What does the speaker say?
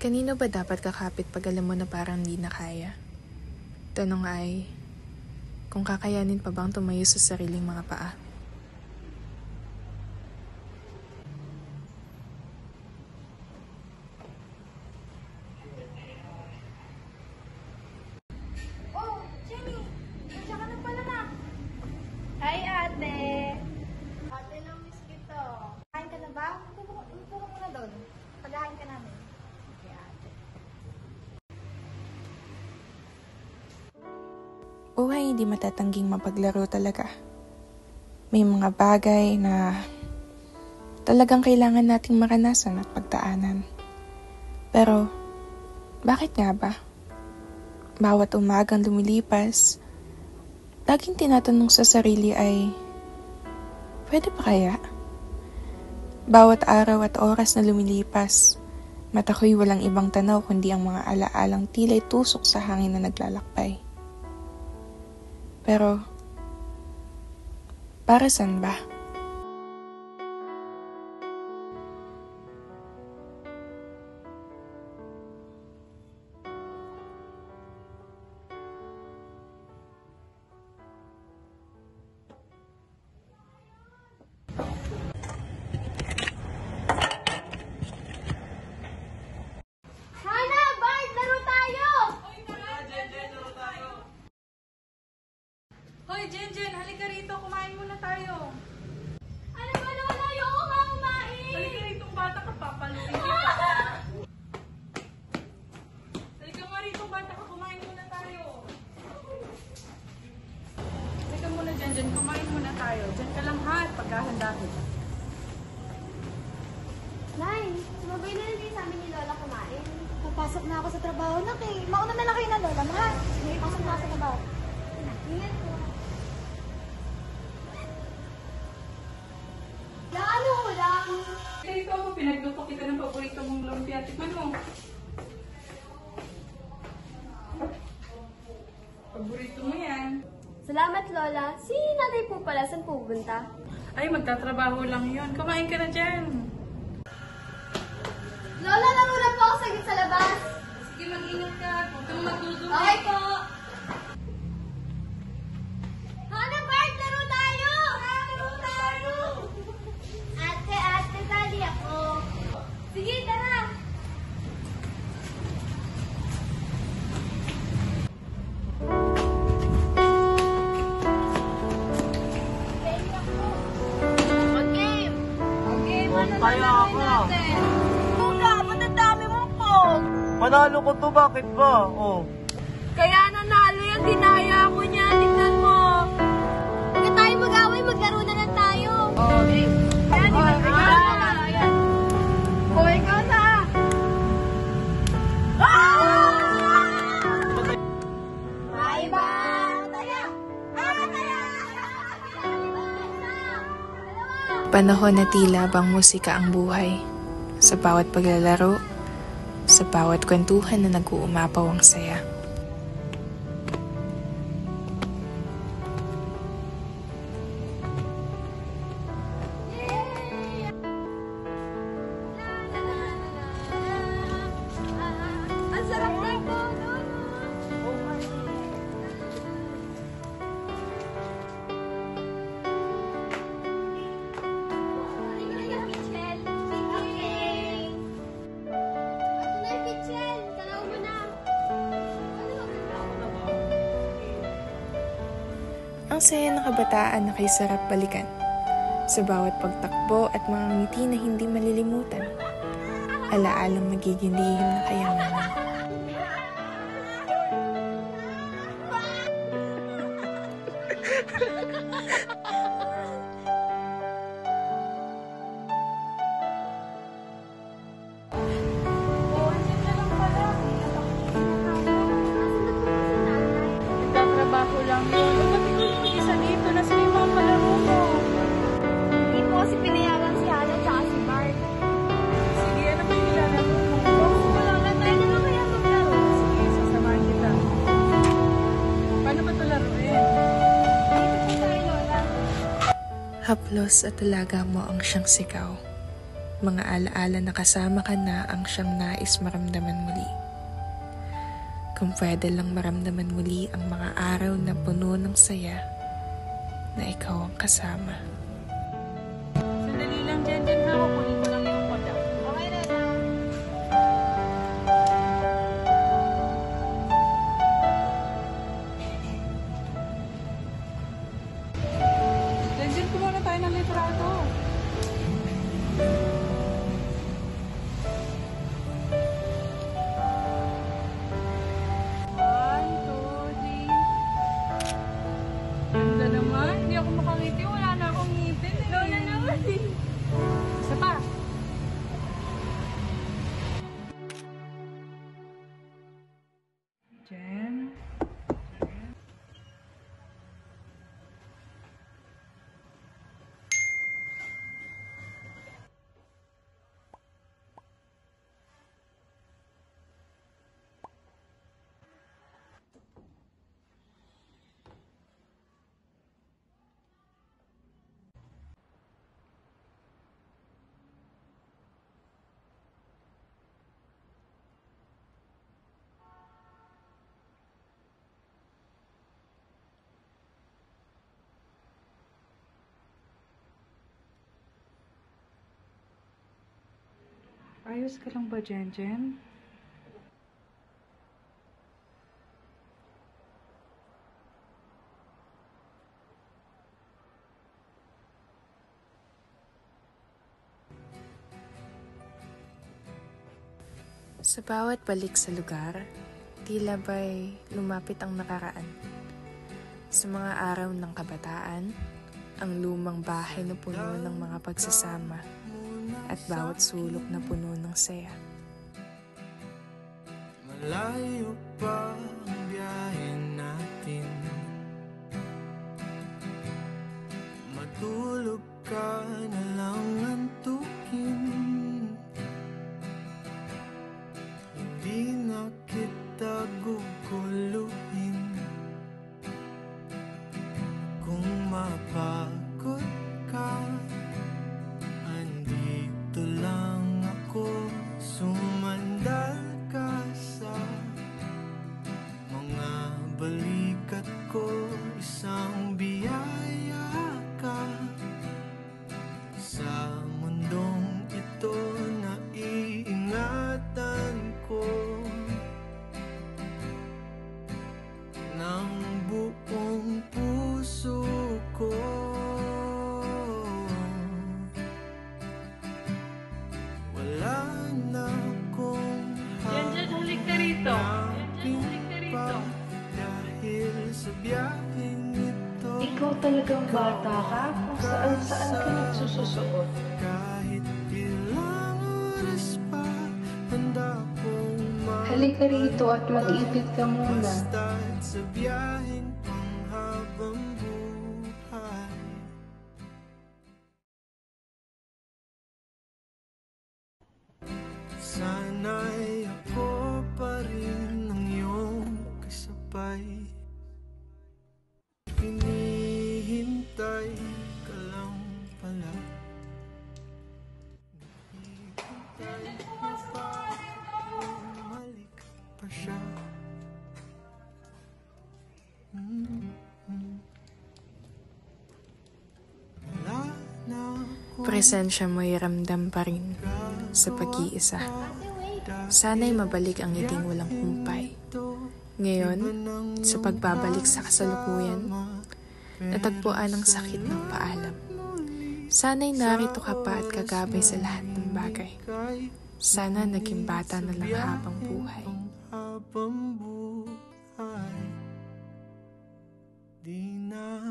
Kanino ba dapat kakapit pag alam mo na parang hindi na kaya? Tanong ay, kung kakayanin pa bang tumayo sa sariling mga paa? Oh, Jenny! Nandiyan ka na pala na. Hi, ate! Ate, na-miss kita. Kain ka na ba? Upo ka muna doon. Pagkain ka namin. Okay, ate. Buhay hindi matatangging mapaglaro talaga. May mga bagay na talagang kailangan nating maranasan at pagdaanan. Pero, bakit nga ba? Bawat umagang lumilipas, laging tinatanong sa sarili ay, pwede pa kaya? Bawat araw at oras na lumilipas, mata ko'y walang ibang tanaw kundi ang mga alaalang tila'y tusok sa hangin na naglalakbay. Pero, para saan ba? Hana! Bart! Laro tayo! Hoy, Jen, halika rito. Kumain muna tayo. Ano ba naman? Ayoko nga kumain! Halika rito, bata ka, papaluin kita. Halika nga rito, bata ka. Kumain muna tayo. Halika muna, Jen. Kumain muna tayo. Diyan ka lang, ha? Paghahanda kita. Nay, sumabay na rin sa amin ni Lola kumain. Papasok na ako sa trabaho na kay. Mauna na lang kayo na Lola, mahal. Pasok na ako sa trabaho. Ingat po. Ano lang? Halika rito ako, pinagluto kita ng paborito mong lumpia. Tikman mo. Paborito mo yan. Salamat Lola. Si nanay po pala, saan pupunta? Ay, magtatrabaho lang yun. Kumain ka na dyan. Lola, laro na po ako saglit sa labas. Sige, mag-ingat ka. Huwag kang magdudumi. Okay po. Hana, Bart, laro tayo! Laro tayo! Ate, dali ako. Sige, tara. Game ako. Mag-game. Mag-game, ano na laro natin? Lola, ba't ang dami mong pog? Panalo ko to, bakit ba? Oh. Kaya nanalo yan, dinaya ako niya. Tignan mo. Huwag na tayo mag-away, maglaro na lang tayo. Okay. Yan, di ba? Ayan. O, ikaw na. Ay, ba? Taya! Taya! Panahon na tila bang musika ang buhay. Sa bawat paglalaro, sa bawat kwentuhan na nag-uumapaw ang saya. Ang sarap nito. Ang saya ng kabataan na kay sarap balikan. Sa bawat pagtakbo at mga ngiti na hindi malilimutan. Alaalang magiging lihim na kayamanan. Nagtatrabaho lang yun. Ba't ikaw yung mag-isa dito? Nasa yung mga palaro mo? Hindi po kasi pinayagan si Hana at si Bart. Sige, ano ba yung nilalaro mo? Wala na tayo na lang kaya maglaro. Sige, sasamahan kita. Paano ba ito laruin? Dito po tayo, Lola. Haplos at alaga mo ang siyang sigaw. Mga alaala na kasama ka na ang siyang nais maramdaman muli. Kung pwede lang maramdaman muli ang mga araw na puno ng saya na ikaw ang kasama. Sandali lang dyan ha. Kukunin ko lang yung koda. Okay na na. Dyan kumuha na tayo ng litrato. One, two, three. Ganda naman. Hindi ako makangiti. Wala na akong ngipin eh. Wala naman. Isa pa. Jen. Ayos ka lang ba, Jen? Sa bawat balik sa lugar, tila ba'y lumapit ang nakaraan. Sa mga araw ng kabataan, ang lumang bahay na puno ng mga pagsasama at bawat sulok na puno ng saya. Malayo pa ang biyahe natin. Matulog ka na lang antukin. Hindi na kita guguluhin. Kung mapagod ka, andito lang ako. Sumandal ka sa mga balikat ko. Isang biyaya ka sa mundong ito na iingatan ko ng buong puso ko. Wala na akong Jen, halik ka rito. dahil sa biyaheng ito. Ikaw talagang bata ka kung saan-saan ka nagsususuot. Kahit ilang oras pa, handa kong Halika rito at mag-ipit ka muna. Basta't sa biyaheng panghabang buhay. Sana'y ako pa rin ang iyong kasabay. Hinihintay ka lang pala. Hinihintay mo pa, bumalik pa siya. Wala na akong Presensya mo'y ramdam pa rin sa pag-iisa. Sana'y mabalik ang ngiting walang humpay. Ngayon, sa pagbabalik sa kasalukuyan, natagpuan ang sakit ng paalam. Sana'y narito ka pa at kagabay sa lahat ng bagay. Sana naging bata na lang habang buhay. habang buhay. Di na